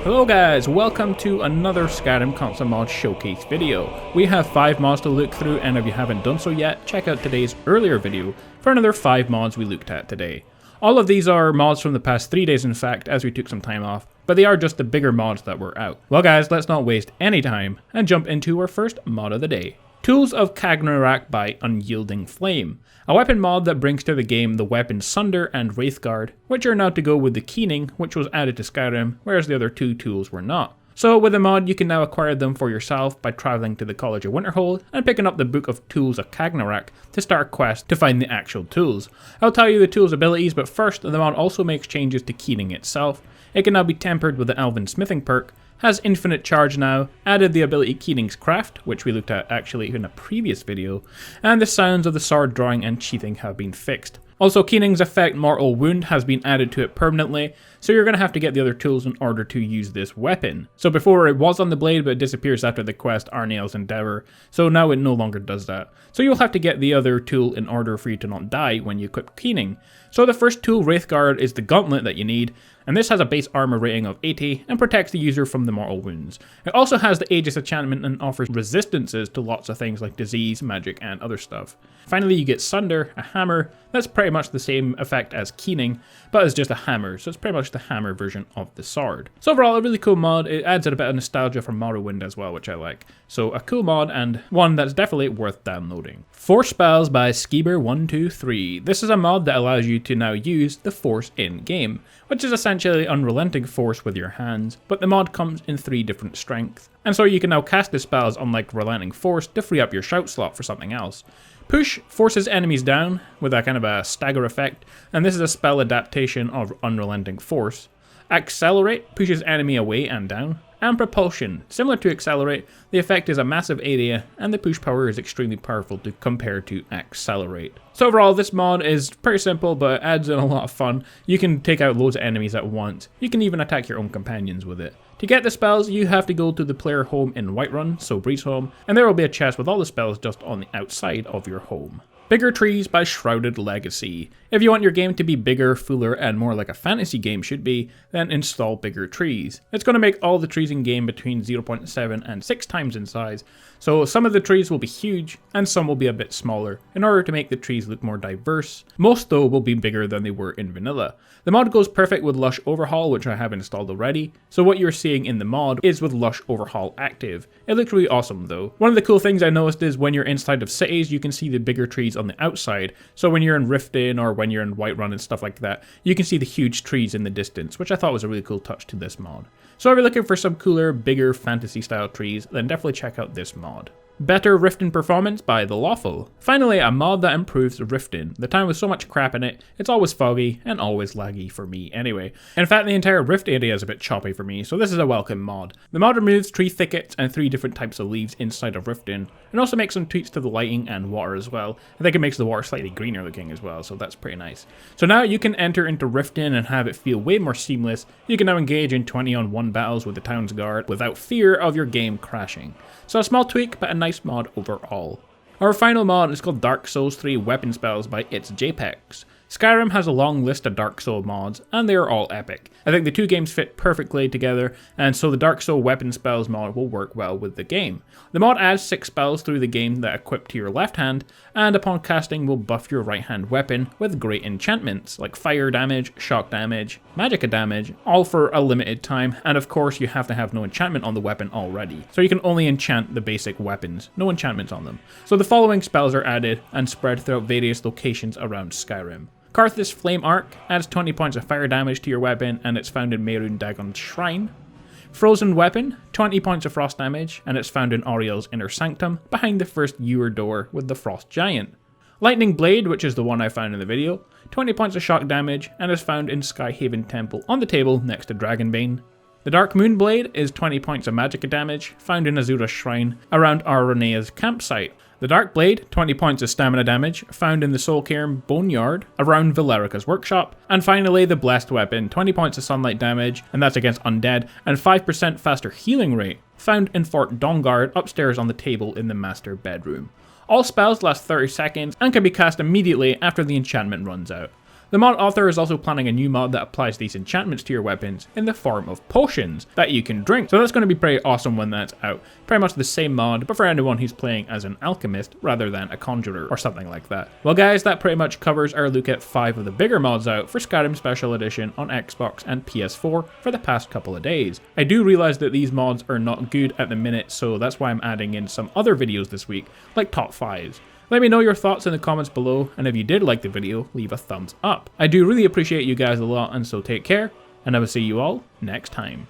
Hello guys, welcome to another Skyrim console mod showcase video. We have 5 mods to look through, and if you haven't done so yet, check out today's earlier video for another 5 mods we looked at today. All of these are mods from the past 3 days in fact, as we took some time off, but they are just the bigger mods that were out. Well guys, let's not waste any time and jump into our first mod of the day. Tools of Kagrenac by Unyielding Flame, a weapon mod that brings to the game the weapons Sunder and Wraithguard, which are now to go with the Keening, which was added to Skyrim, whereas the other 2 tools were not. So with the mod, you can now acquire them for yourself by travelling to the College of Winterhold and picking up the Book of Tools of Kagrenac to start a quest to find the actual tools. I'll tell you the tools' abilities, but first, the mod also makes changes to Keening itself. It can now be tempered with the Elven Smithing perk, has infinite charge now, added the ability Keening's Craft, which we looked at actually in a previous video, and the sounds of the sword drawing and sheathing have been fixed. Also, Keening's effect Mortal Wound has been added to it permanently, so you're going to have to get the other tools in order to use this weapon. So before it was on the blade, but it disappears after the quest Arnael's Endeavour, so now it no longer does that. So you'll have to get the other tool in order for you to not die when you equip Keening. So the first tool, Wraithguard, is the gauntlet that you need, and this has a base armor rating of 80 and protects the user from the mortal wounds. It also has the Aegis enchantment and offers resistances to lots of things like disease, magic, and other stuff. Finally, you get Sunder, a hammer. That's pretty much the same effect as Keening, but it's just a hammer, so it's pretty much the hammer version of the sword. So overall, a really cool mod. It adds a bit of nostalgia from Morrowind as well, which I like. So a cool mod and one that's definitely worth downloading. Force Spells by Skiber123. This is a mod that allows you to now use the Force in-game, which is essentially unrelenting force with your hands, but the mod comes in 3 different strengths. And so you can now cast the spells unlike Relenting Force to free up your shout slot for something else. Push forces enemies down with a kind of a stagger effect, and this is a spell adaptation of Unrelenting Force. Accelerate pushes enemy away and down. And Propulsion, similar to Accelerate, the effect is a massive area and the push power is extremely powerful compared to Accelerate. So overall, this mod is pretty simple, but it adds in a lot of fun. You can take out loads of enemies at once. You can even attack your own companions with it. To get the spells, you have to go to the player home in Whiterun, so Breeze home, and there will be a chest with all the spells just on the outside of your home. Bigger Trees by Shrouded Legacy. If you want your game to be bigger, fuller, and more like a fantasy game should be, then install Bigger Trees. It's going to make all the trees in game between 0.7 and 6 times in size, so some of the trees will be huge, and some will be a bit smaller, in order to make the trees look more diverse. Most though will be bigger than they were in vanilla. The mod goes perfect with Lush Overhaul, which I have installed already, so what you're seeing in the mod is with Lush Overhaul active. It looks really awesome though. One of the cool things I noticed is when you're inside of cities, you can see the bigger trees on the outside, so when you're in Riften or when you're in Whiterun and stuff like that, you can see the huge trees in the distance, which I thought was a really cool touch to this mod. So if you're looking for some cooler, bigger fantasy style trees, then definitely check out this mod. Better Riften Performance by The Lawful. Finally, a mod that improves Riften. The town with so much crap in it, it's always foggy and always laggy for me anyway. In fact, the entire Rift area is a bit choppy for me, so this is a welcome mod. The mod removes tree thickets and 3 different types of leaves inside of Riften, and also makes some tweaks to the lighting and water as well. I think it makes the water slightly greener looking as well, so that's pretty nice. So now you can enter into Riften and have it feel way more seamless. You can now engage in 20-on-1 battles with the town's guard without fear of your game crashing. So a small tweak, but a nice mod overall. Our final mod is called Dark Souls 3 Weapon Spells by It's JPEX. Skyrim has a long list of Dark Souls mods, and they are all epic. I think the 2 games fit perfectly together, and so the Dark Souls Weapon Spells mod will work well with the game. The mod adds 6 spells through the game that equip to your left hand, and upon casting will buff your right hand weapon with great enchantments, like fire damage, shock damage, magicka damage, all for a limited time, and of course you have to have no enchantment on the weapon already, so you can only enchant the basic weapons, no enchantments on them. So the following spells are added and spread throughout various locations around Skyrim. Karthus Flame Arc adds 20 points of fire damage to your weapon, and it's found in Mehrunes Dagon's Shrine. Frozen Weapon, 20 points of frost damage, and it's found in Auriel's Inner Sanctum, behind the first Ewer door with the Frost Giant. Lightning Blade, which is the one I found in the video, 20 points of shock damage, and is found in Skyhaven Temple on the table next to Dragonbane. The Dark Moon Blade is 20 points of magicka damage, found in Azura's Shrine, around Aronea's campsite. The Dark Blade, 20 points of stamina damage, found in the Soulcairn Boneyard, around Valerica's workshop. And finally, the Blessed Weapon, 20 points of sunlight damage, and that's against undead, and 5% faster healing rate, found in Fort Dawnguard, upstairs on the table in the master bedroom. All spells last 30 seconds, and can be cast immediately after the enchantment runs out. The mod author is also planning a new mod that applies these enchantments to your weapons in the form of potions that you can drink. So that's going to be pretty awesome when that's out. Pretty much the same mod, but for anyone who's playing as an alchemist rather than a conjurer or something like that. Well guys, that pretty much covers our look at 5 of the bigger mods out for Skyrim Special Edition on Xbox and PS4 for the past couple of days. I do realize that these mods are not good at the minute, so that's why I'm adding in some other videos this week, like top 5s. Let me know your thoughts in the comments below, and if you did like the video, leave a thumbs up. I do really appreciate you guys a lot, and so take care, and I will see you all next time.